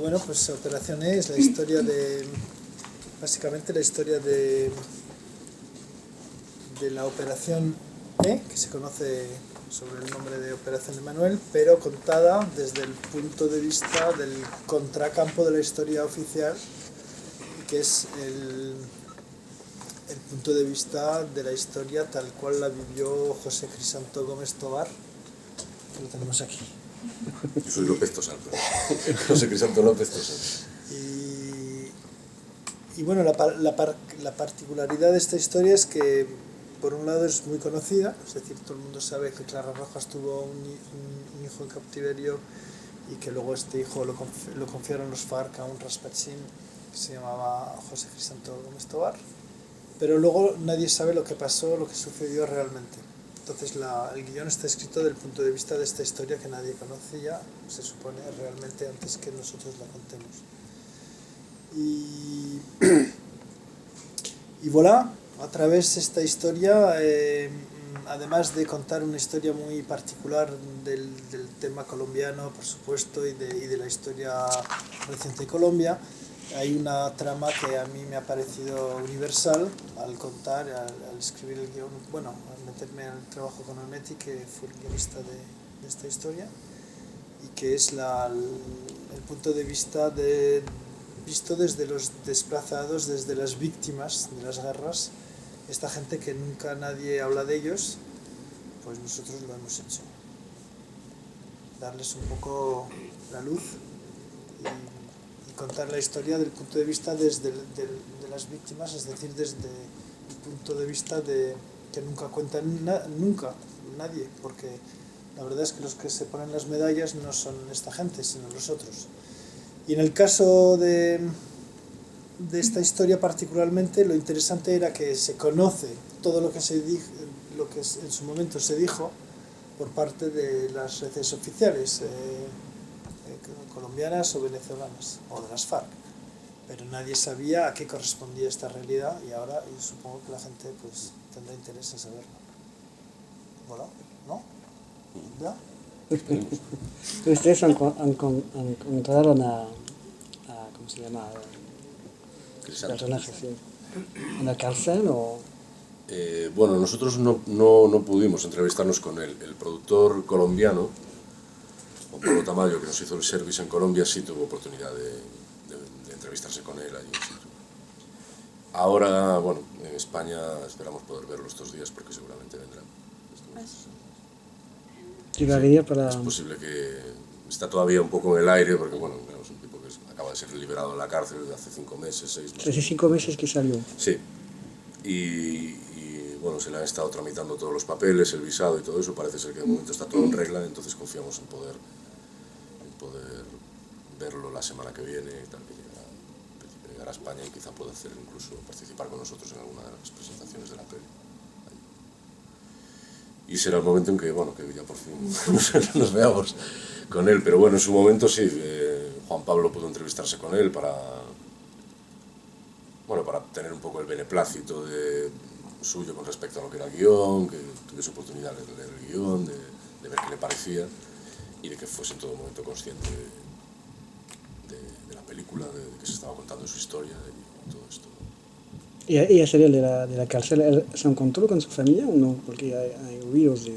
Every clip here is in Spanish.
Bueno, pues Operación E es la historia de, básicamente la historia de la Operación E, que se conoce sobre el nombre de Operación Emanuel, pero contada desde el punto de vista del contracampo de la historia oficial, que es el punto de vista de la historia tal cual la vivió José Crisanto Gómez Tobar, que lo tenemos aquí. Yo soy López Tosar, José Crisanto López Tosar. Y bueno, la particularidad de esta historia es que, por un lado, es muy conocida, es decir, todo el mundo sabe que Clara Rojas tuvo un hijo en cautiverio y que luego este hijo lo confiaron los FARC a un raspachín que se llamaba José Crisanto Gómez Tobar, pero luego nadie sabe lo que pasó, lo que sucedió realmente. Entonces el guión está escrito desde el punto de vista de esta historia que nadie conocía, se supone, realmente antes que nosotros la contemos. Y voilà, a través de esta historia, además de contar una historia muy particular del tema colombiano, por supuesto, y de la historia reciente de Colombia, hay una trama que a mí me ha parecido universal al contar, al escribir el guión, bueno, al meterme en el trabajo con Almetti, que fue el guionista de esta historia, y que es el punto de vista visto desde los desplazados, desde las víctimas de las guerras, esta gente que nunca nadie habla de ellos, pues nosotros lo hemos hecho. Darles un poco la luz y contar la historia del punto de vista de las víctimas, es decir, desde el punto de vista de que nunca cuentan nunca nadie, porque la verdad es que los que se ponen las medallas no son esta gente, sino los otros. Y en el caso de esta historia particularmente, lo interesante era que se conoce todo lo que se dijo, lo que en su momento se dijo por parte de las redes oficiales colombianas o venezolanas, o de las FARC, pero nadie sabía a qué correspondía esta realidad, y ahora yo supongo que la gente pues tendrá interés en saberlo. Voilà, ¿no? ¿Ya? Ustedes encontraron a ¿cómo se llama? Personaje, sí. ¿En la cárcel o...? Bueno, nosotros no pudimos entrevistarnos con él. El productor colombiano, Juan Pablo Tamayo, que nos hizo el service en Colombia, sí tuvo oportunidad de entrevistarse con él allí. Ahora, bueno, en España esperamos poder verlo estos días porque seguramente vendrá. Llegaría para... Es posible que está todavía un poco en el aire porque, bueno, es un tipo que acaba de ser liberado de la cárcel hace 5 meses, 6 meses. Hace 5 meses que salió. Sí. Y bueno, se le han estado tramitando todos los papeles, el visado y todo eso. Parece ser que de momento está todo en regla, entonces confiamos en poder verlo la semana que viene y tal, que llegar a España y quizá pueda hacer incluso participar con nosotros en alguna de las presentaciones de la peli. Y será el momento en que, bueno, que ya por fin nos veamos con él. Pero bueno, en su momento sí, Juan Pablo pudo entrevistarse con él para tener un poco el beneplácito suyo con respecto a lo que era el guión, que tuviese oportunidad de leer el guión, de ver qué le parecía y de que fuese en todo momento consciente de la película, de que se estaba contando su historia y todo esto. ¿Y ella sería de la cárcel? ¿Él se encontró con su familia o no? Porque hay ruidos de...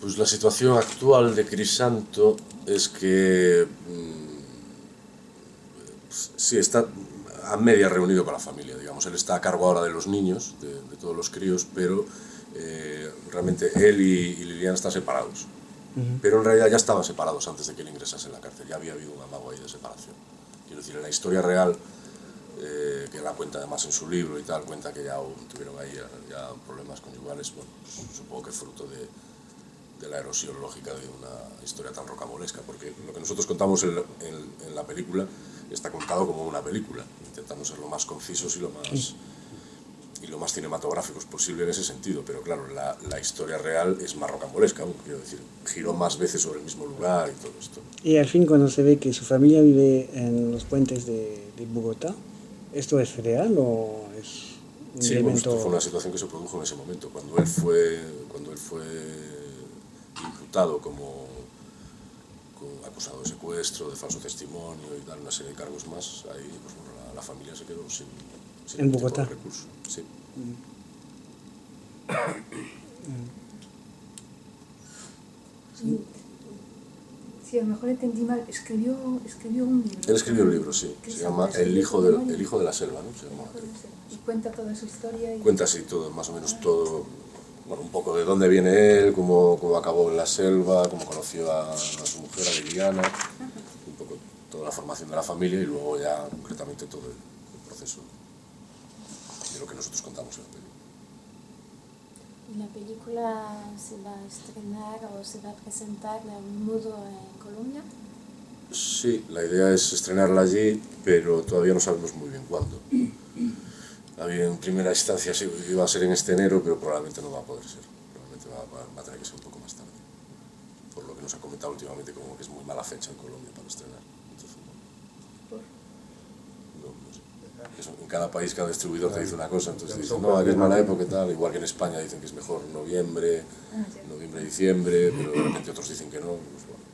Pues la situación actual de Crisanto es que sí está a media reunido con la familia, digamos. Él está a cargo ahora de los niños, de todos los críos, pero realmente él y Liliana están separados. Pero en realidad ya estaban separados antes de que él ingresase en la cárcel, ya había habido un amago ahí de separación. Quiero decir, en la historia real, que la cuenta además en su libro y tal, cuenta que ya tuvieron ahí ya problemas conyugales, bueno, pues, supongo que fruto de la erosión lógica de una historia tan rocambolesca, porque lo que nosotros contamos en la película está contado como una película, intentando ser lo más concisos y lo más cinematográficos posible en ese sentido, pero claro, la historia real es más rocambolesca, quiero decir, giró más veces sobre el mismo lugar y todo esto. Y al fin, cuando se ve que su familia vive en los puentes de Bogotá, ¿esto es real o es un Sí, elemento...? bueno, esto fue una situación que se produjo en ese momento, cuando él fue imputado como acusado de secuestro, de falso testimonio y tal, una serie de cargos más. Ahí pues, bueno, la familia se quedó sin en ningún tipo Bogotá. de recurso. Sí. Si a lo mejor entendí mal, escribió un libro. Él escribió un libro, sí. Se llama El hijo de la selva, ¿no? Se llama. Y cuenta toda su historia. Cuenta así todo, más o menos todo, bueno, un poco de dónde viene él, cómo acabó en la selva, cómo conoció a su mujer, a Liliana, un poco toda la formación de la familia y luego ya concretamente todo el proceso de lo que nosotros contamos en la película. ¿La película se va a estrenar o se va a presentar de algún modo en Colombia? Sí, la idea es estrenarla allí, pero todavía no sabemos muy bien cuándo. Había en primera instancia sí, iba a ser en este enero, pero probablemente no va a poder ser. Probablemente va a tener que ser un poco más tarde. Por lo que nos ha comentado últimamente, como que es muy mala fecha en Colombia para estrenar. Entonces, no sé. Eso, en cada país, cada distribuidor te dice una cosa, entonces dicen, no, aquí es mala época y tal. Igual que en España dicen que es mejor noviembre, diciembre, pero de repente otros dicen que no. Pues, bueno.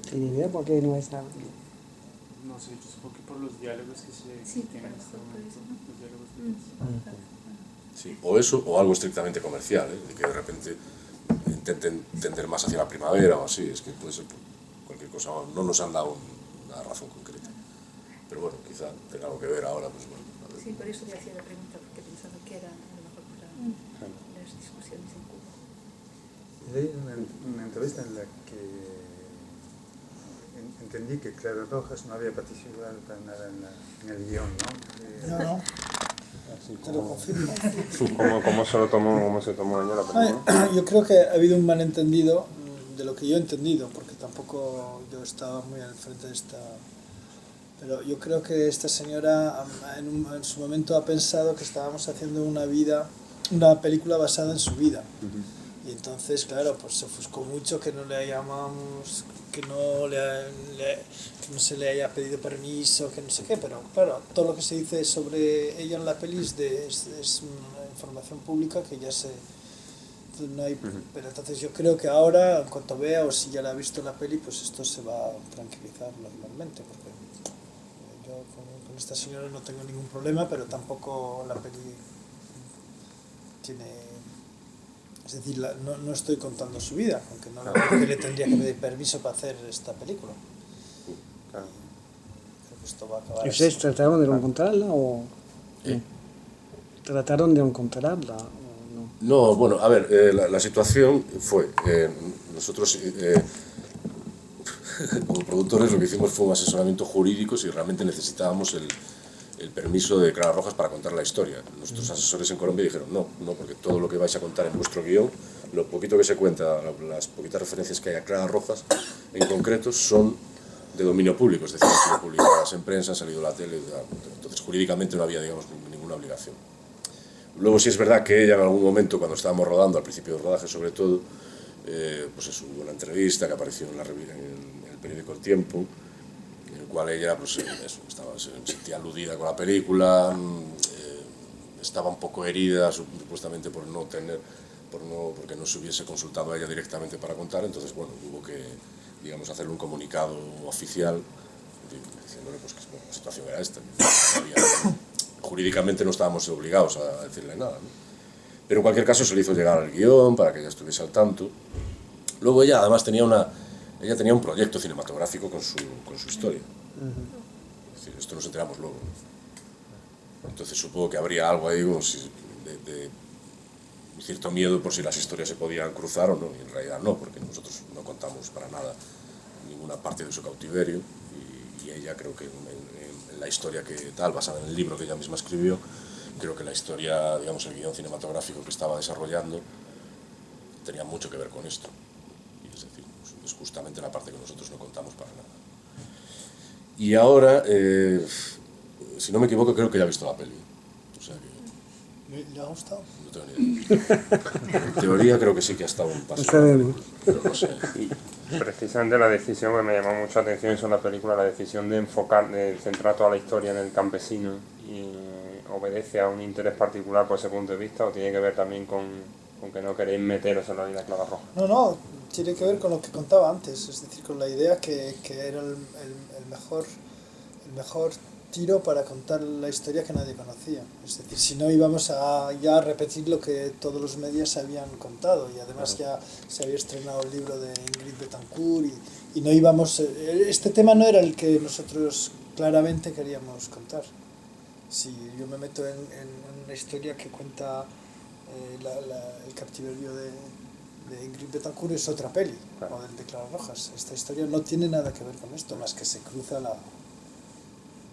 ¿Tiene idea por qué no está? No sé, yo supongo que por los diálogos que se tienen en este momento, los diálogos de Sí, o eso, o algo estrictamente comercial, de que de repente intenten tender más hacia la primavera o así, es que puede ser cualquier cosa, no nos han dado una razón concreta. Pero bueno, quizá tenga algo que ver ahora, pues bueno. A ver. Sí, por eso le hacía la pregunta, porque pensaba que era a lo mejor para las discusiones en Cuba. Leí una entrevista en la que entendí que Clara Rojas no había participado para nada en el guión, ¿no? No. Así Te lo como, confirmo. ¿Cómo se tomó ella la película? Yo creo que ha habido un malentendido de lo que yo he entendido, porque tampoco yo estaba muy al frente de esta... Pero yo creo que esta señora en su momento ha pensado que estábamos haciendo una película basada en su vida. Y entonces, claro, pues se ofuscó mucho que no le llamamos, que no se le haya pedido permiso, que no sé qué, pero claro, todo lo que se dice sobre ella en la peli es una información pública que ya se... No hay, pero entonces yo creo que ahora, en cuanto vea o si ya la ha visto la peli, pues esto se va a tranquilizar normalmente, porque yo con esta señora no tengo ningún problema, pero tampoco la peli tiene... Es decir, no estoy contando su vida, aunque no que le tendría que pedir permiso para hacer esta película. Claro. Creo que esto va a acabar ¿Y ustedes así. trataron de encontrarla o no? ¿Trataron de encontrarla o no? No, bueno, a ver, la situación fue, nosotros como productores lo que hicimos fue un asesoramiento jurídico si realmente necesitábamos el permiso de Clara Rojas para contar la historia. Nuestros asesores en Colombia dijeron no, porque todo lo que vais a contar en vuestro guión, lo poquito que se cuenta, las poquitas referencias que hay a Clara Rojas en concreto son de dominio público, es decir, han sido publicadas en prensa, han salido a la tele, entonces jurídicamente no había, digamos, ninguna obligación. Luego sí es verdad que ella en algún momento, cuando estábamos rodando, al principio del rodaje sobre todo, pues eso, hubo una entrevista que apareció en el periódico El Tiempo, en el cual ella pues, se sentía aludida con la película, estaba un poco herida supuestamente porque no se hubiese consultado a ella directamente para contar, entonces bueno, hubo que, digamos, hacerle un comunicado oficial diciéndole pues, que la situación era esta, jurídicamente no estábamos obligados a decirle nada, ¿no? Pero en cualquier caso se le hizo llegar al guión para que ella estuviese al tanto. Luego ella además tenía un proyecto cinematográfico con su historia. Es decir, esto nos enteramos luego. Entonces supongo que habría algo ahí de cierto miedo por si las historias se podían cruzar o no, y en realidad no, porque nosotros no contamos para nada ninguna parte de su cautiverio y ella creo que en la historia que tal, basada en el libro que ella misma escribió, creo que la historia, digamos, el guión cinematográfico que estaba desarrollando tenía mucho que ver con esto. Y es decir, es justamente la parte que nosotros no contamos para nada. Y ahora, si no me equivoco, creo que ya ha visto la peli. O sea que... ¿Le ha gustado? No tengo ni idea. En teoría creo que sí que ha estado un paso. Pero no sé. Precisamente la decisión que me llamó mucho la atención hizo la película, la decisión de centrar toda la historia en el campesino y obedece a un interés particular por ese punto de vista o tiene que ver también con que no queréis meteros en la vida de Clara Rojas. No, tiene que ver con lo que contaba antes, es decir, con la idea que era el mejor tiro para contar la historia que nadie conocía. Es decir, si no íbamos a ya repetir lo que todos los medios habían contado, y además ya se había estrenado el libro de Ingrid Betancourt, y no íbamos... Este tema no era el que nosotros claramente queríamos contar. Si yo me meto en una historia que cuenta el cautiverio de Ingrid Betancourt, es otra peli, o del de Clara Rojas. Esta historia no tiene nada que ver con esto, más que se cruza la...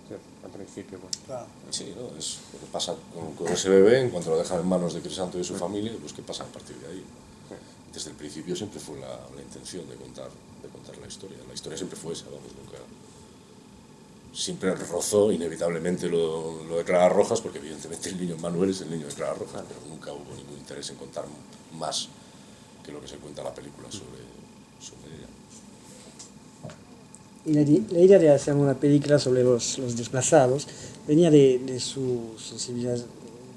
Sí, al principio, pues. Claro. Sí, ¿no? Es lo que pasa con ese bebé, en cuanto lo dejan en manos de Crisanto y su familia, pues qué pasa a partir de ahí. Desde el principio siempre fue la intención de contar la historia. La historia siempre fue esa, vamos, nunca... Siempre rozó inevitablemente lo de Clara Rojas, porque evidentemente el niño Manuel es el niño de Clara Rojas, pero nunca hubo ningún interés en contar más que lo que se cuenta en la película sobre ella. Y la idea de hacer una película sobre los desplazados venía de su sensibilidad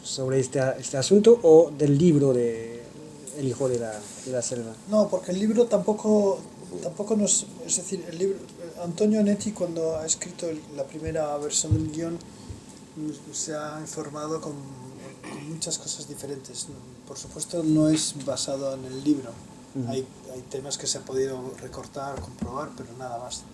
sobre este asunto, o del libro de El hijo de la selva. No, porque el libro tampoco nos... Es decir, el libro... Antonio Netti, cuando ha escrito la primera versión del guión, se ha informado con muchas cosas diferentes. Por supuesto, no es basado en el libro. Hay temas que se ha podido recortar, comprobar, pero nada más.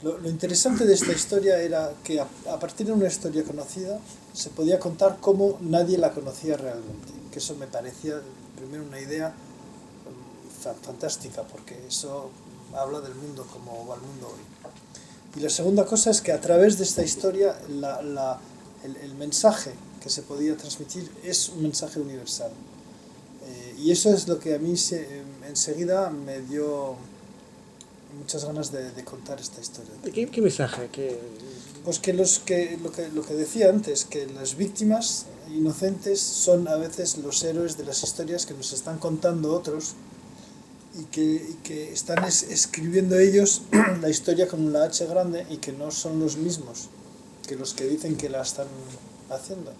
Lo interesante de esta historia era que a partir de una historia conocida se podía contar cómo nadie la conocía realmente. Que eso me parecía, primero, una idea fantástica, porque eso habla del mundo, como va el mundo hoy. Y la segunda cosa es que a través de esta historia el mensaje que se podía transmitir es un mensaje universal. Y eso es lo que a mí enseguida me dio muchas ganas de contar esta historia. ¿Qué mensaje? Pues que lo que decía antes, que las víctimas inocentes son a veces los héroes de las historias que nos están contando otros, y que están escribiendo ellos la historia con la H grande, y que no son los mismos que los que dicen que la están haciendo.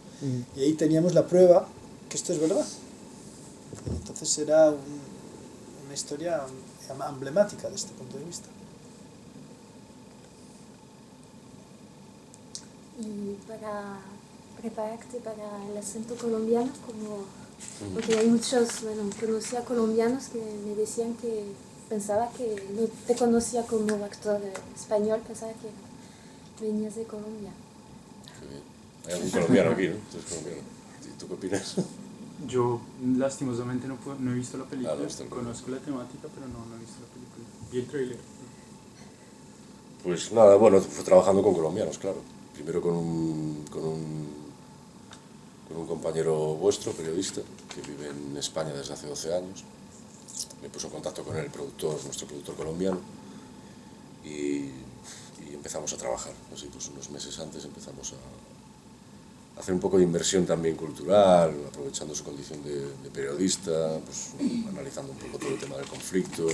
Y ahí teníamos la prueba que esto es verdad. Entonces era una historia emblemática de este punto de vista. Y para prepararte para el acento colombiano, porque hay muchos, conocía colombianos que me decían que pensaba que no te conocía como actor español, pensaba que venías de Colombia. Hay algún colombiano aquí, ¿no? ¿Tú qué opinas? Yo lastimosamente no he visto la película, conozco la temática, pero no he visto la película. Vi el trailer. Pues nada, bueno, fue trabajando con colombianos, claro. Primero con un compañero vuestro, periodista, que vive en España desde hace 12 años. Me puso en contacto con él, nuestro productor colombiano, y empezamos a trabajar. Así pues unos meses antes empezamos a hacer un poco de inversión también cultural, aprovechando su condición de periodista, pues analizando un poco todo el tema del conflicto,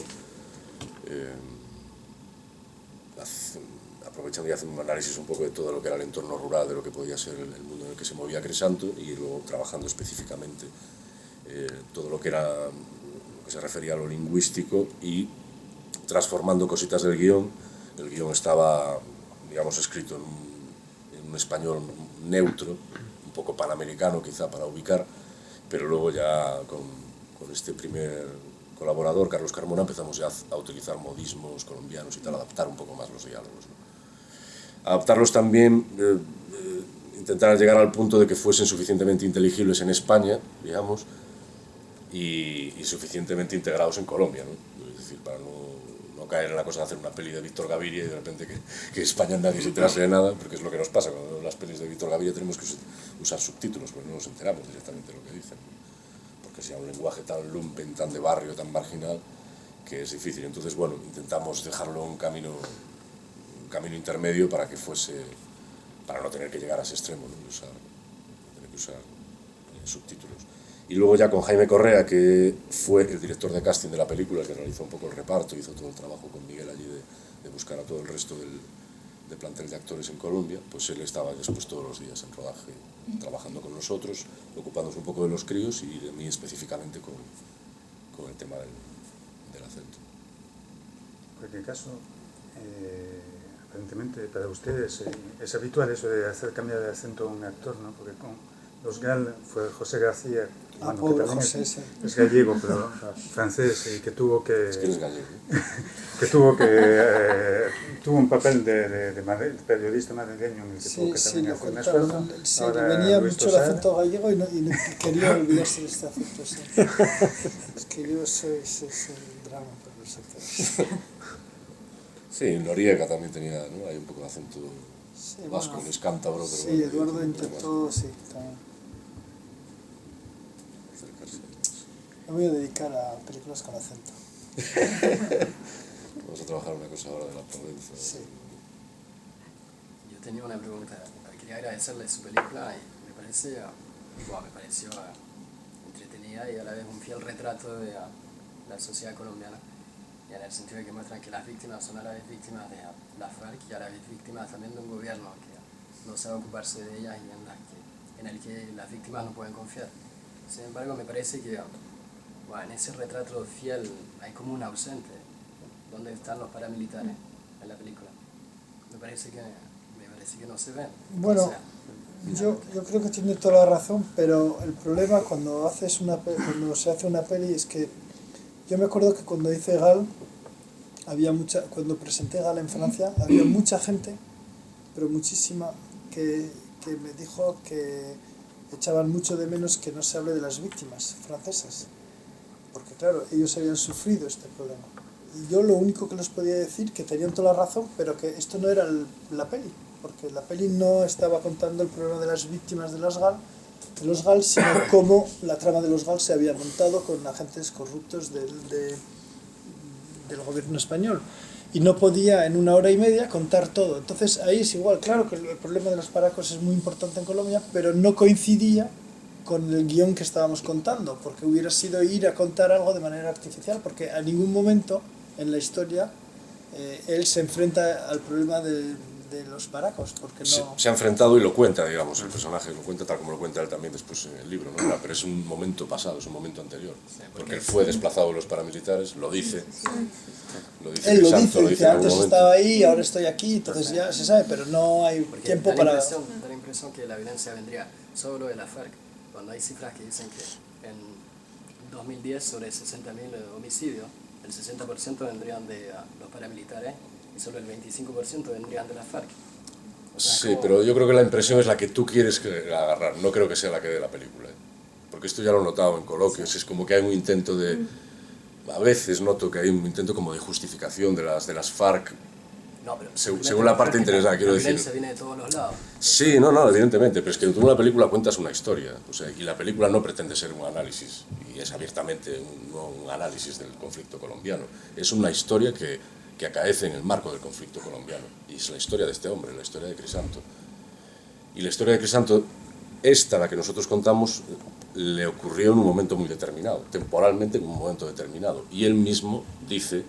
aprovechando y haciendo un análisis un poco de todo lo que era el entorno rural, de lo que podía ser el mundo en el que se movía Crisanto, y luego trabajando específicamente todo lo que se refería a lo lingüístico, y transformando cositas del guión. El guión estaba, digamos, escrito en un español neutro, un poco panamericano quizá para ubicar, pero luego ya con este primer colaborador, Carlos Carmona, empezamos ya a utilizar modismos colombianos y tal, adaptar un poco más los diálogos, ¿no? Adaptarlos también, intentar llegar al punto de que fuesen suficientemente inteligibles en España, digamos, y suficientemente integrados en Colombia, ¿no? Es decir, para no caer en la cosa de hacer una peli de Víctor Gaviria y de repente que España nadie se enterase de nada, porque es lo que nos pasa cuando vemos las pelis de Víctor Gaviria, tenemos que usar subtítulos, porque no nos enteramos directamente de lo que dicen, porque sea un lenguaje tan lumpen, tan de barrio, tan marginal, que es difícil. Entonces, bueno, intentamos dejarlo un camino intermedio para no tener que llegar a ese extremo, ¿no? Tener que usar subtítulos. Y luego ya con Jaime Correa, que fue el director de casting de la película, que realizó un poco el reparto, hizo todo el trabajo con Miguel allí de buscar a todo el resto del plantel de actores en Colombia, pues él estaba después todos los días en rodaje, trabajando con nosotros, ocupándose un poco de los críos y de mí específicamente con el tema del acento. En cualquier caso, aparentemente para ustedes es habitual eso de hacer cambiar de acento a un actor, ¿no? Porque con Los Gal fue José García, bueno, pobre que también José, sí. es gallego, pero francés, y que tuvo que... Es que eres gallego. que tuvo un papel de periodista madrileño en el que tuvo que Sí, también lo hacer un contaron. esfuerzo. Sí, Ahora le venía Luis mucho el Tosar. acento gallego y quería olvidarse de este acento. Sí. Es que yo soy un drama para los actores. Sí, Noriega también tenía, ¿no? Hay un poco de acento Sí, vasco, bueno, es cántabro. sí, Pero bueno, Eduardo tiene un intentó, sí, también. acercarse. Me voy a dedicar a películas con acento. Vamos a trabajar una cosa ahora de la Provenza. Sí. Yo tenía una pregunta. Quería agradecerle su película y me pareció entretenida y a la vez un fiel retrato de la sociedad colombiana. Y en el sentido de que muestran que las víctimas son a la vez víctimas de la FARC y a la vez víctimas también de un gobierno que no sabe ocuparse de ellas y en el que las víctimas no pueden confiar. Sin embargo, me parece que en ese retrato fiel hay como un ausente. ¿Dónde están los paramilitares en la película? Me parece que no se ven. Bueno, O sea, yo creo que tiene toda la razón, pero el problema cuando se hace una peli es que yo me acuerdo que cuando hice Gal, cuando presenté Gal en Francia, había mucha gente, pero muchísima, que me dijo que echaban mucho de menos que no se hable de las víctimas francesas, porque claro, ellos habían sufrido este problema. Y yo lo único que les podía decir, que tenían toda la razón, pero que esto no era la peli, porque la peli no estaba contando el problema de las víctimas de los GAL, sino cómo la trama de los GAL se había montado con agentes corruptos del gobierno español. Y no podía en 1 hora y media contar todo. Entonces ahí es igual, claro que el problema de los paracos es muy importante en Colombia, pero no coincidía con el guión que estábamos contando, porque hubiera sido ir a contar algo de manera artificial, porque a ningún momento en la historia él se enfrenta al problema de los paracos, porque no... Se ha enfrentado y lo cuenta, digamos, el personaje lo cuenta tal como lo cuenta él también después en el libro, ¿no? Pero es un momento pasado, es un momento anterior, porque él fue desplazado de los paramilitares, lo dice. Él lo Crisanto, dice, antes estaba ahí, ahora estoy aquí, entonces ya se sabe, pero no hay tiempo para... Da la impresión que la violencia vendría solo de la FARC, cuando hay cifras que dicen que en 2010 sobre 60.000 homicidios, el 60% vendrían de los paramilitares y solo el 25% vendrían de la FARC. O sea, sí, pero yo creo que la impresión es la que tú quieres agarrar, no creo que sea la que dé la película. Porque esto ya lo he notado en coloquios, es como que hay un intento de... A veces noto que hay un intento como de justificación de las FARC, no, pero según la parte interesada, quiero decir. La violencia viene de todos los lados. Sí, no, evidentemente, pero es que tú en una película cuentas una historia, o sea, y la película no pretende ser un análisis, y es abiertamente un análisis del conflicto colombiano, es una historia que acaece en el marco del conflicto colombiano, y es la historia de este hombre, la historia de Crisanto. Y la historia de Crisanto, la que nosotros contamos, le ocurrió en un momento muy determinado, temporalmente en un momento determinado, y él mismo dice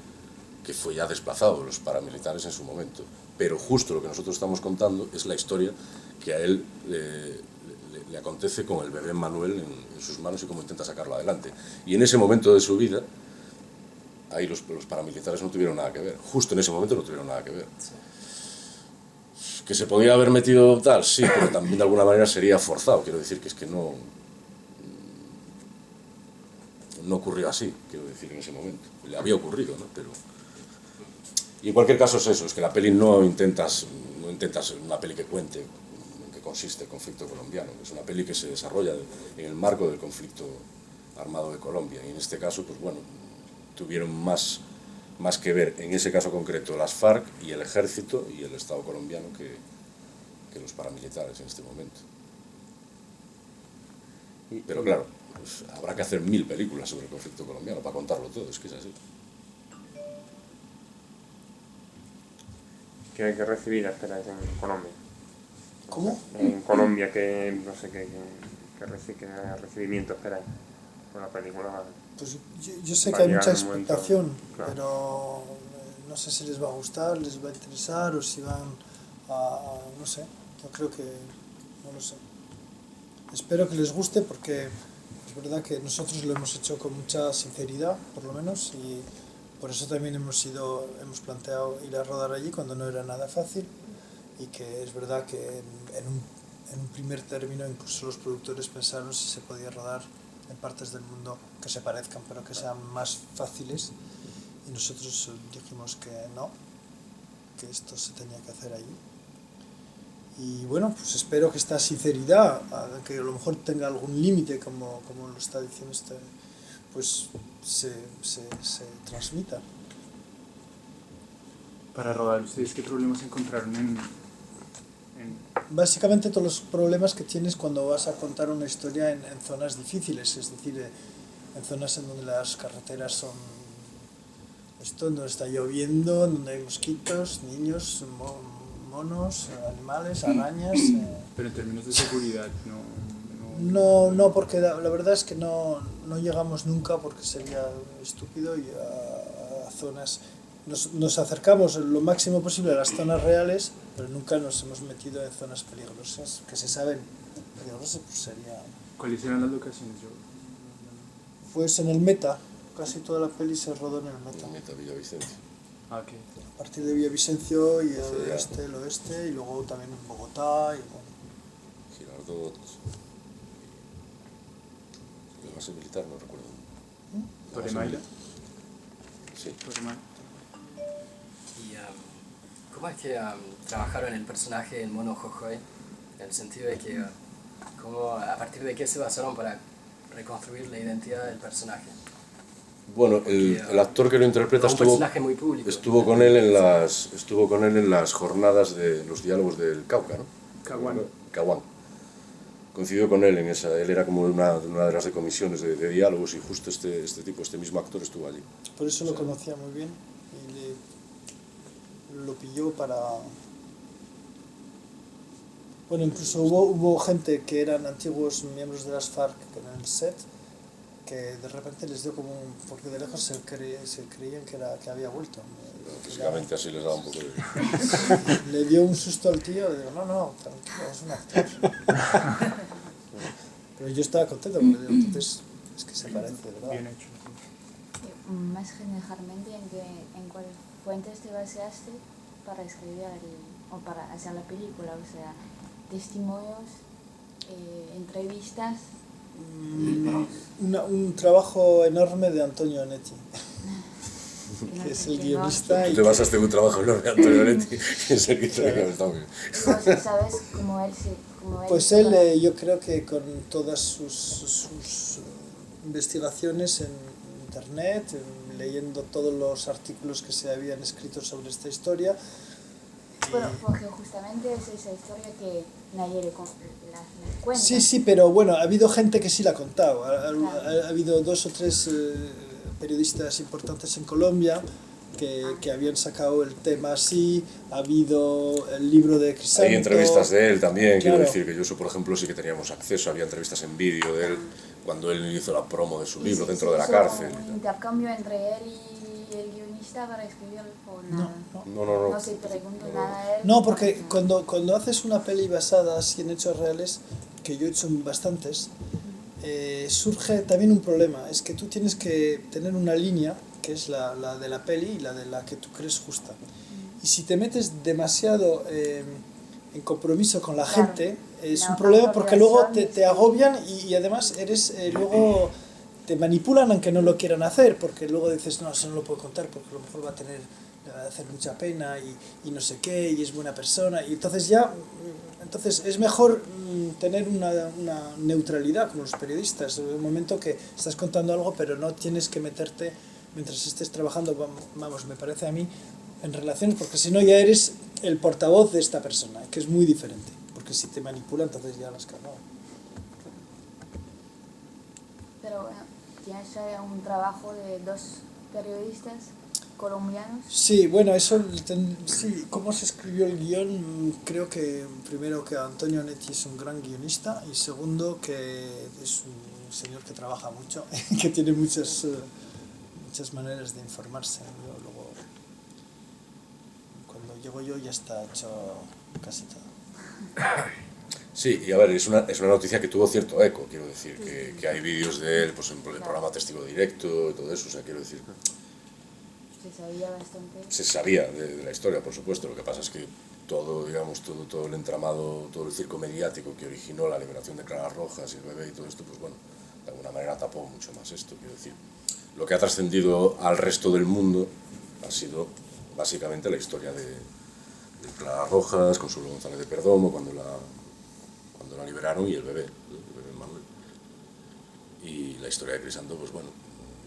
que fue ya desplazado de los paramilitares en su momento, pero justo lo que nosotros estamos contando es la historia que a él le acontece con el bebé Manuel en sus manos y cómo intenta sacarlo adelante. Y en ese momento de su vida, ahí los paramilitares no tuvieron nada que ver, justo en ese momento no tuvieron nada que ver. Sí. Que se podía haber metido tal, sí, pero también de alguna manera sería forzado, quiero decir que es que no ocurrió así, quiero decir, en ese momento. Le había ocurrido, ¿no? Pero... Y en cualquier caso es eso, es que la peli no intentas una peli que cuente en qué consiste el conflicto colombiano, es una peli que se desarrolla en el marco del conflicto armado de Colombia, y en este caso, pues bueno, tuvieron más que ver, en ese caso concreto, las FARC y el ejército y el Estado colombiano que los paramilitares en este momento. Pero claro, pues habrá que hacer 1000 películas sobre el conflicto colombiano para contarlo todo, es que es así. ¿Qué recibida esperáis en Colombia? ¿Cómo? En Colombia, que no sé qué recibimiento esperáis con la película. Pues yo sé que hay mucha expectación, claro. pero no sé si les va a gustar, les va a interesar o si van no sé, yo creo que no lo sé. Espero que les guste porque es verdad que nosotros lo hemos hecho con mucha sinceridad, por lo menos, y Por eso también hemos planteado ir a rodar allí cuando no era nada fácil, y que es verdad que en un primer término incluso los productores pensaron si se podía rodar en partes del mundo que se parezcan pero que sean más fáciles, y nosotros dijimos que no, que esto se tenía que hacer allí. Y bueno, pues espero que esta sinceridad, que a lo mejor tenga algún límite como lo está diciendo pues se transmita. Para rodar, ¿ustedes qué problemas encontraron en...? Básicamente todos los problemas que tienes cuando vas a contar una historia en zonas difíciles, es decir, en zonas en donde las carreteras son donde está lloviendo, donde hay mosquitos, niños, monos, animales, arañas. Pero en términos de seguridad, no, porque la verdad es que no llegamos nunca, porque sería estúpido, y a zonas... Nos acercamos lo máximo posible a las zonas reales, pero nunca nos hemos metido en zonas peligrosas, que se saben peligrosas, pues sería... ¿Cuáles eran las locaciones? Pues en el Meta, casi toda la peli se rodó en el Meta. En el Meta, Villavicencio. Ah, ok. A partir de Villavicencio y el oeste, y luego también en Bogotá, y bueno. Girardot... La base militar, no recuerdo. ¿Torremaya? Sí. Torremaya. ¿Cómo es que trabajaron el personaje en Mono Jojoy? En el sentido de que, ¿a partir de qué se basaron para reconstruir la identidad del personaje? Bueno, el actor que lo interpreta estuvo con él en las jornadas de los diálogos del Cauca, ¿no? Caguán. Coincidió con él en esa, él era como una de las comisiones de diálogos, y justo este mismo actor estuvo allí. Por eso lo conocía muy bien, y lo pilló para... Bueno, incluso hubo gente que eran antiguos miembros de las FARC en el set, que de repente les dio como porque de lejos se creían que había vuelto. Básicamente así les daba un poco de... Le dio un susto al tío, y digo, no, tranquilo, es un actor. Pero yo estaba contento, porque digo, entonces es que se parece, ¿verdad? Bien hecho. Más generalmente, ¿en cuál fuentes te basaste para escribir o para hacer la película? O sea, testimonios, entrevistas. Un trabajo enorme de Antonio Onetti, que es el guionista. Tú te basaste en un trabajo enorme de Antonio Onetti, que es el guionista. Está muy bien. ¿Sabes cómo él Pues él, yo creo que con todas sus investigaciones en internet, leyendo todos los artículos que se habían escrito sobre esta historia. Bueno, porque justamente es esa historia que nadie le cuenta. Sí, pero bueno, ha habido gente que sí la ha contado. Ha habido 2 o 3 periodistas importantes en Colombia que habían sacado el tema así. Ha habido el libro de Crisanto. Hay entrevistas de él también, claro. Quiero decir que yo, por ejemplo, sí que teníamos acceso, había entrevistas en vídeo de él cuando él hizo la promo de su libro dentro de la cárcel. ¿Un intercambio entre él y el guionista para escribir o nada? No se pregunto nada a él. No, porque cuando haces una peli basada así en hechos reales, que yo he hecho bastantes, surge también un problema. Es que tú tienes que tener una línea, que es la de la peli y la de la que tú crees justa. Y si te metes demasiado en compromiso con la gente, es un problema, porque luego te agobian y además luego te manipulan aunque no lo quieran hacer, porque luego dices, no, eso no lo puedo contar porque a lo mejor va a hacer mucha pena y no sé qué, y es buena persona, y entonces es mejor tener una neutralidad como los periodistas, en el momento que estás contando algo, pero no tienes que meterte mientras estés trabajando, vamos, me parece a mí, en relaciones, porque si no ya eres el portavoz de esta persona, que es muy diferente, porque si te manipula entonces ya las cagado. Pero bueno, ¿tienes un trabajo de 2 periodistas colombianos? Sí, bueno, sí, cómo se escribió el guión, creo que primero que Antonio Onetti es un gran guionista, y segundo que es un señor que trabaja mucho, que tiene muchas maneras de informarse. Luego, cuando llego yo ya está hecho casi todo. Sí, y a ver, es una noticia que tuvo cierto eco, quiero decir, que hay vídeos de él pues, en el programa Testigo Directo y todo eso, o sea, quiero decir... Se sabía bastante. Se sabía de la historia, por supuesto. Lo que pasa es que todo, digamos, todo el entramado, todo el circo mediático que originó la liberación de Clara Rojas y el bebé y todo esto, pues bueno, de alguna manera tapó mucho más esto. Quiero decir, lo que ha trascendido al resto del mundo ha sido básicamente la historia de Clara Rojas, Consuelo González de Perdomo, cuando la liberaron, y el bebé Manuel. Y la historia de Crisanto, pues bueno,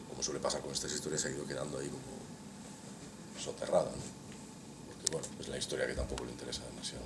como suele pasar con estas historias, ha ido quedando ahí como soterrada, ¿no? Porque bueno, es la historia que tampoco le interesa demasiado.